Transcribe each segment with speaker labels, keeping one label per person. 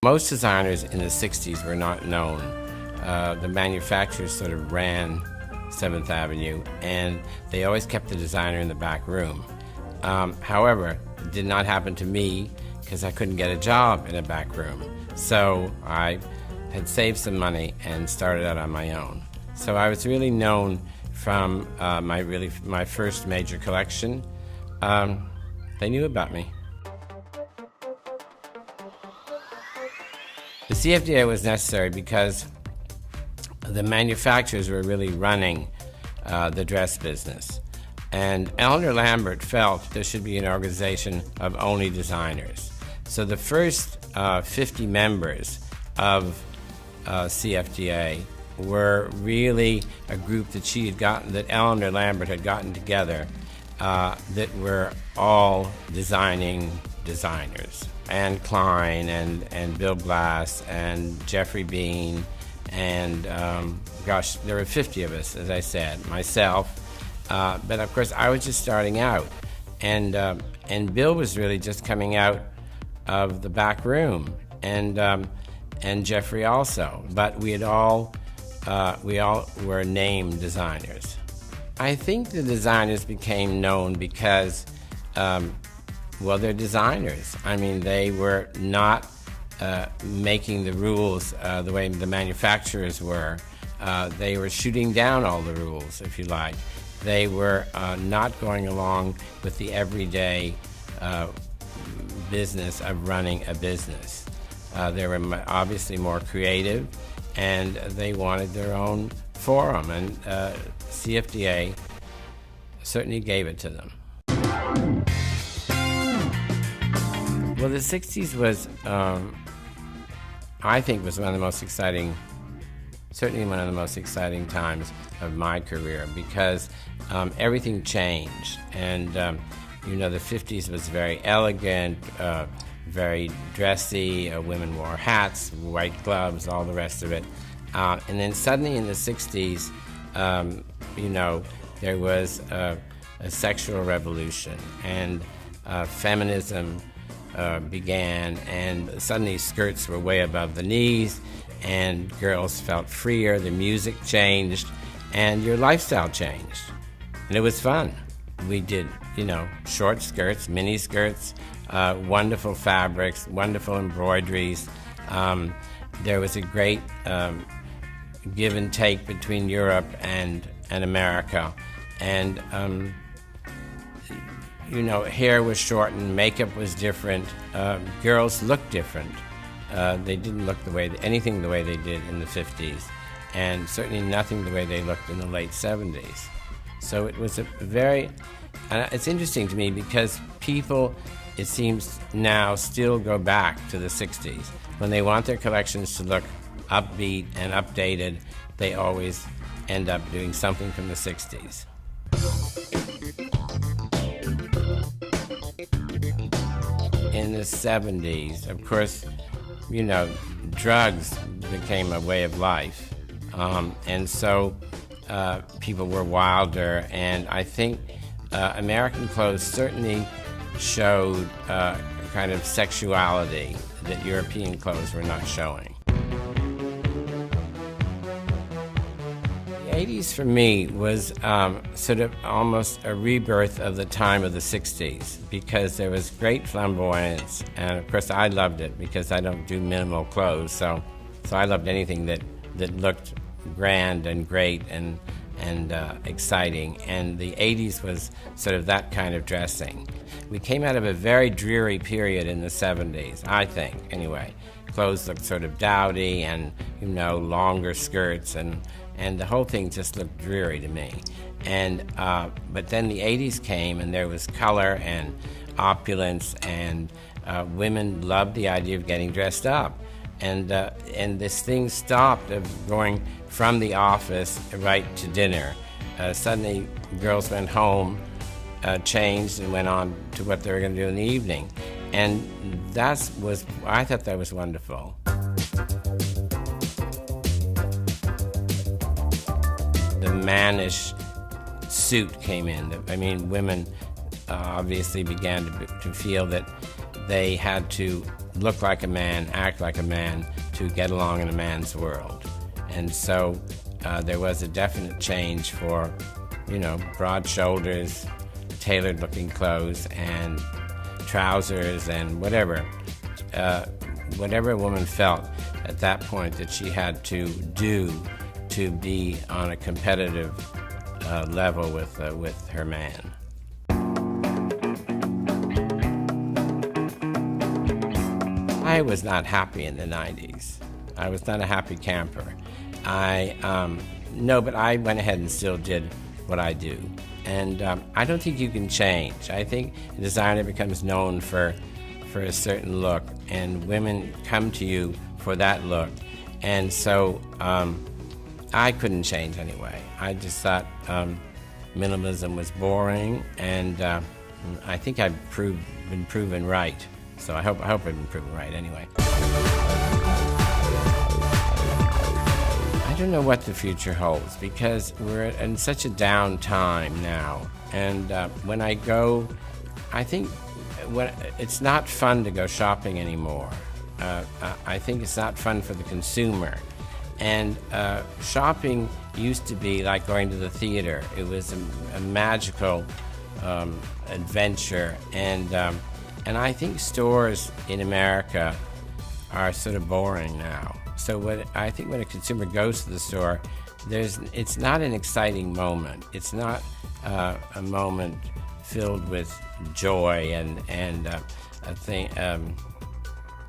Speaker 1: Most designers in the 60s were not known. The manufacturers sort of ran 7th Avenue, and they always kept the designer in the back room. However, it did not happen to me because I couldn't get a job in a back room. So I had saved some money and started out on my own. So I was really known from my first major collection. They knew about me. The CFDA was necessary because the manufacturers were really running the dress business. And Eleanor Lambert felt there should be an organization of only designers. So the first 50 members of CFDA were really a group that Eleanor Lambert had gotten together that were all designing designers. Anne Klein and Bill Blass and Jeffrey Bean and there were 50 of us, as I said, myself. But of course, I was just starting out, and Bill was really just coming out of the back room, and Jeffrey also. But we all were named designers. I think the designers became known because, they're designers. I mean, they were not making the rules the way the manufacturers were. They were shooting down all the rules, if you like. They were not going along with the everyday business of running a business. They were obviously more creative, and they wanted their own forum, and CFDA certainly gave it to them. Well, the 60s was, I think, was one of the most exciting, certainly one of the most exciting times of my career, because everything changed. And, the 50s was very elegant, very dressy. Women wore hats, white gloves, all the rest of it. And then suddenly in the 60s, there was a sexual revolution, and feminism began, and suddenly skirts were way above the knees, and girls felt freer, the music changed, and your lifestyle changed. And it was fun. We did, short skirts, mini skirts, wonderful fabrics, wonderful embroideries. There was a great give and take between Europe and America. And, hair was shortened, makeup was different, girls looked different. They didn't look anything the way they did in the 50s, and certainly nothing the way they looked in the late 70s. So it was it's interesting to me because people, it seems now, still go back to the 60s. When they want their collections to look upbeat and updated, they always end up doing something from the 60s. In the 70s, of course, drugs became a way of life. And so people were wilder, and I think American clothes certainly showed a kind of sexuality that European clothes were not showing. The 80s for me was sort of almost a rebirth of the time of the 60s, because there was great flamboyance, and of course I loved it because I don't do minimal clothes, so I loved anything that looked grand and great and exciting, and the 80s was sort of that kind of dressing. We came out of a very dreary period in the 70s, I think, anyway. Clothes looked sort of dowdy and, longer skirts, and the whole thing just looked dreary to me. And but then the 80s came, and there was color and opulence, and women loved the idea of getting dressed up. And this thing stopped of going from the office right to dinner. Suddenly, girls went home, changed, and went on to what they were going to do in the evening. And I thought that was wonderful. The mannish suit came in. Women obviously began to feel that they had to look like a man, act like a man, to get along in a man's world. And so there was a definite change for, broad shoulders, tailored-looking clothes, and trousers, and whatever a woman felt at that point that she had to do to be on a competitive level with her man. I was not happy in the 90s. I was not a happy camper. But I went ahead and still did what I do. And I don't think you can change. I think a designer becomes known for a certain look, and women come to you for that look. And so I couldn't change anyway. I just thought minimalism was boring, and I think I've been proven right. So I hope I've been proven right anyway. I don't know what the future holds, because we're in such a down time now. And when I go, I think it's not fun to go shopping anymore. I think it's not fun for the consumer. And shopping used to be like going to the theater. It was a magical adventure. And I think stores in America are sort of boring now. So I think when a consumer goes to the store, it's not an exciting moment. It's not a moment filled with joy and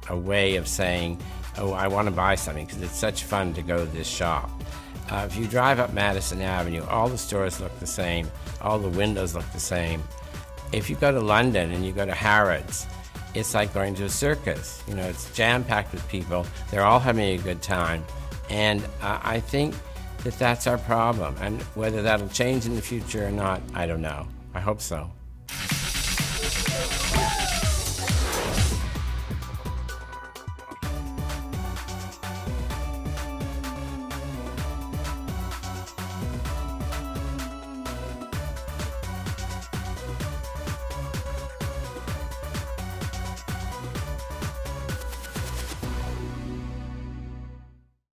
Speaker 1: a way of saying, oh, I want to buy something, because it's such fun to go to this shop. If you drive up Madison Avenue, all the stores look the same. All the windows look the same. If you go to London and you go to Harrods, it's like going to a circus. It's jam-packed with people. They're all having a good time. And I think that that's our problem. And whether that'll change in the future or not, I don't know. I hope so.